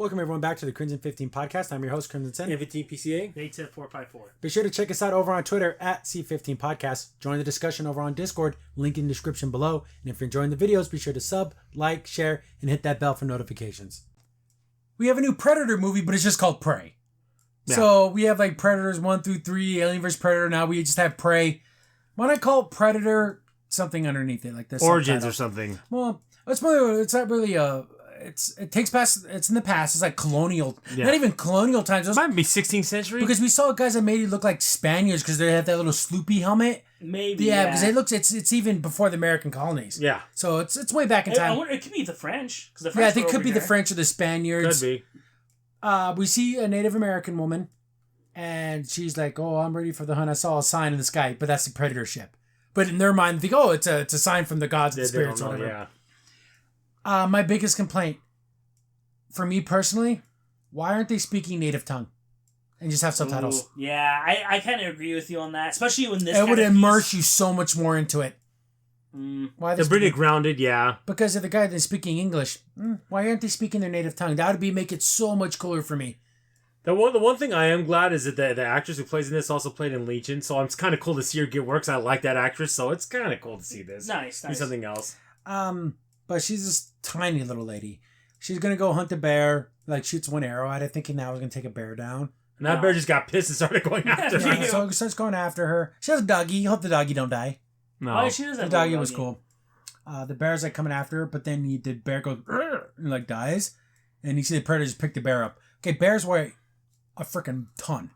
Welcome everyone back to the Crimson 15 podcast. I'm your host, Crimson Sen. 15 PCA. 810-454. Be sure to check us out over on Twitter at C15 Podcast. Join the discussion over on Discord, link in the description below. And if you're enjoying the videos, be sure to sub, like, share, and hit that bell for notifications. We have a new Predator movie, but it's just called Prey. Yeah. So we have like Predators 1 through 3, Alien vs. Predator. Now we just have Prey. Why not call it Predator something underneath it like this? Origins or something. Well, it's not really a... It takes past. It's in the past. It's like colonial, not even colonial times. It might be 16th century because we saw guys that made it look like Spaniards because they have that little sloopy helmet. Maybe because it looks. It's even before the American colonies. Yeah. So it's way back in time. I wonder, it could be the French because the French. I think it could be the French or the Spaniards. Could be. We see a Native American woman, and she's like, "Oh, I'm ready for the hunt. I saw a sign in the sky, but that's the Predator ship." But in their mind, they think, "Oh, it's a sign from the gods and the spirits, or whatever." Yeah. My biggest complaint, for me personally, why aren't they speaking native tongue and just have subtitles? Ooh, yeah, I kind of agree with you on that, especially when this. It would immerse you so much more into it. Why they're pretty grounded, yeah. Because if the guy that's speaking English, why aren't they speaking their native tongue? That would make it so much cooler for me. The one thing I am glad is that the actress who plays in this also played in Legion, so it's kind of cool to see her get work. I like that actress, so it's kind of cool to see this. Nice. Do something else. But she's this tiny little lady. She's gonna go hunt a bear. Like shoots one arrow at it, thinking now we're gonna take a bear down. And that bear just got pissed and started going after her. Yeah, so it starts going after her. She has a doggy. Hope the doggy don't die. No, oh, she does have the doggy was cool. The bear's like coming after her, but then the bear goes and like dies, and you see the predator just pick the bear up. Okay, bears weigh a freaking ton.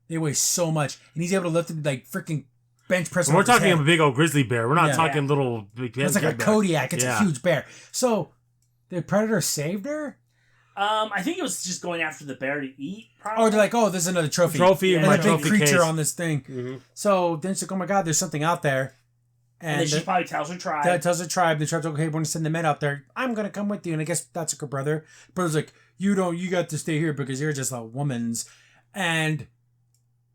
They weigh so much, and he's able to lift it like freaking bench press. We're talking a big old grizzly bear. We're not talking little big. It's like a Kodiak. It's a huge bear. So the predator saved her. I think it was just going after the bear to eat. Probably. Oh, they're like, oh, there's another trophy. And a trophy big creature case on this thing. Mm-hmm. So then she's like, oh my god, there's something out there. And then she probably tells her tribe. The tribe's like, okay, we're gonna send the men out there. I'm gonna come with you. And I guess that's like her brother. Brother's like, you got to stay here because you're just a woman's. And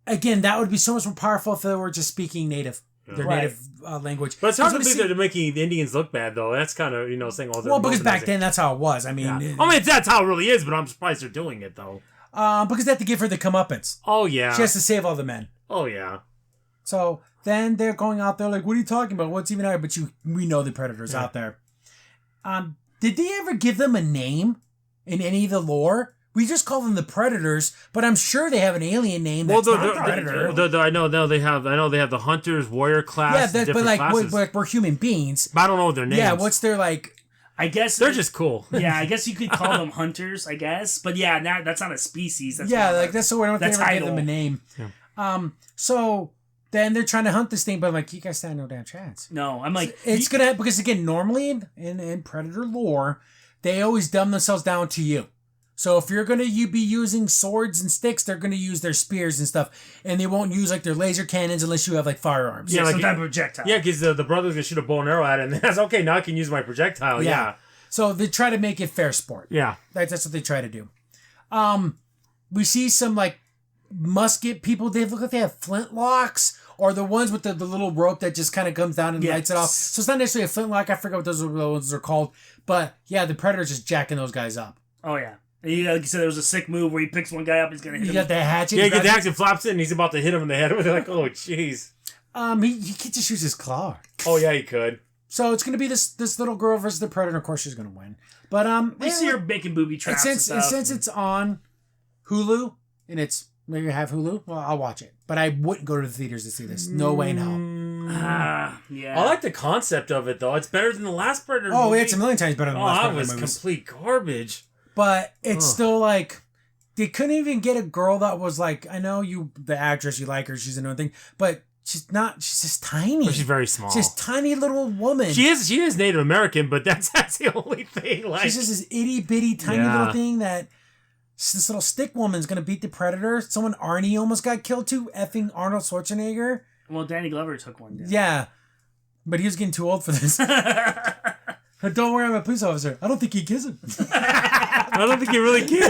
again, that would be so much more powerful if they were just speaking native. Their native language. But it's hard to believe they're making the Indians look bad, though. That's kind of, saying all that. Well, because back then, that's how it was. I mean... that's how it really is, but I'm surprised they're doing it, though. Because they have to give her the comeuppance. Oh, yeah. She has to save all the men. Oh, yeah. So, then they're going out there like, what are you talking about? What's even out? But we know the Predator's out there. Did they ever give them a name in any of the lore? We just call them the Predators, but I'm sure they have an alien name that's not Predator. I know they have the Hunters, Warrior class. Yeah, but like we're human beings. But I don't know their names. Yeah, what's their like? I guess they're just cool. Yeah, I guess you could call them hunters. I guess, but yeah, now that's not a species. That's that's the way I don't think they give them a name. Yeah. So then they're trying to hunt this thing, but I'm like, you guys stand no damn chance. No, I'm like, it's gonna because again, normally in Predator lore, they always dumb themselves down to you. So if you're going to be using swords and sticks, they're going to use their spears and stuff. And they won't use like their laser cannons unless you have like firearms. Yeah, like some type of projectile. Yeah, because the brother's going to shoot a bow and arrow at it. And that's okay, now I can use my projectile. Yeah. So they try to make it fair sport. Yeah. That's what they try to do. We see some like musket people. They look like they have flintlocks. Or the ones with the little rope that just kind of comes down and lights it off. So it's not necessarily a flintlock. I forget what those ones are called. But yeah, the Predator's just jacking those guys up. Oh, yeah. Like you said, there was a sick move where he picks one guy up, he's gonna hit him. You got the hatchet. Yeah, he gets the hatchet, flaps it, and he's about to hit him in the head. They're like, oh, jeez. He could just use his claw. Oh yeah, he could. So it's gonna be this little girl versus the Predator. Of course, she's gonna win. But we see her making booby traps. And since it's on Hulu and it's maybe I have Hulu, well, I'll watch it. But I wouldn't go to the theaters to see this. No way in hell. Yeah. I like the concept of it though. It's better than the last Predator. Oh, movie. It's a million times better than the last Predator. That was complete garbage. But it's still like they couldn't even get a girl that was like, I know the actress, you like her, she's another thing, but she's not. She's just tiny. But she's very small. She's a tiny little woman. She is Native American, but that's the only thing. Like she's just this itty bitty tiny little thing that this little stick woman's gonna beat the Predator. Someone Arnie almost got killed too. Effing Arnold Schwarzenegger. Well, Danny Glover took one down. Yeah, but he was getting too old for this. Don't worry, I'm a police officer. I don't think he gives him. I don't think he really cares.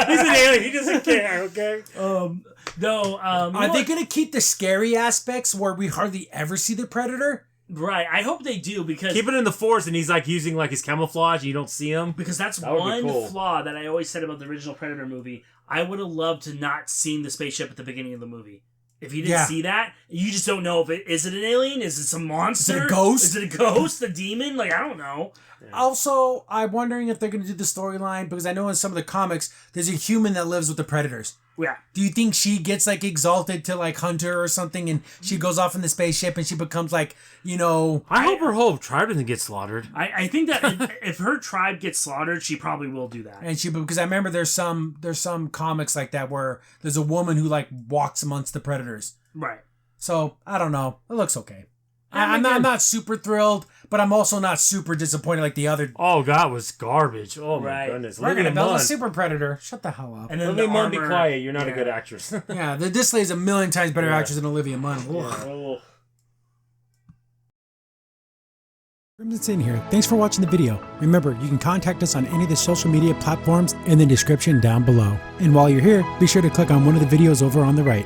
He's an alien. He doesn't care, okay? Are they going to keep the scary aspects where we hardly ever see the Predator? Right. I hope they do because Keep it in the forest, and he's like using like his camouflage, and you don't see him. because that's That would be one cool. flaw that I always said about the original Predator movie. I would have loved to not seen the spaceship at the beginning of the movie. If you didn't see that, you just don't know if is it an alien? Is it some monster? Is it a ghost? Is it a ghost? A demon? Like, I don't know. Also, I'm wondering if they're going to do the storyline because I know in some of the comics there's a human that lives with the Predators. Yeah. Do you think she gets like exalted to like Hunter or something, and she goes off in the spaceship and she becomes like, you know? I hope her whole tribe doesn't get slaughtered. I think that if her tribe gets slaughtered, she probably will do that. And she, because I remember there's some comics like that where there's a woman who like walks amongst the Predators. Right. So I don't know. It looks okay. I'm not super thrilled, but I'm also not super disappointed like the other. Oh, God, it was garbage. Oh, my Right. goodness. We're Olivia gonna build a Munn. super Predator. Shut the hell up. And then Olivia the Munn, be armor- quiet. You're not a yeah. good actress. Yeah, this lady's a million times better Yeah. actress than Olivia Munn. Ugh. Oh. Crimson's in here. Thanks for watching the video. Remember, you can contact us on any of the social media platforms in the description down below. And while you're here, be sure to click on one of the videos over on the right.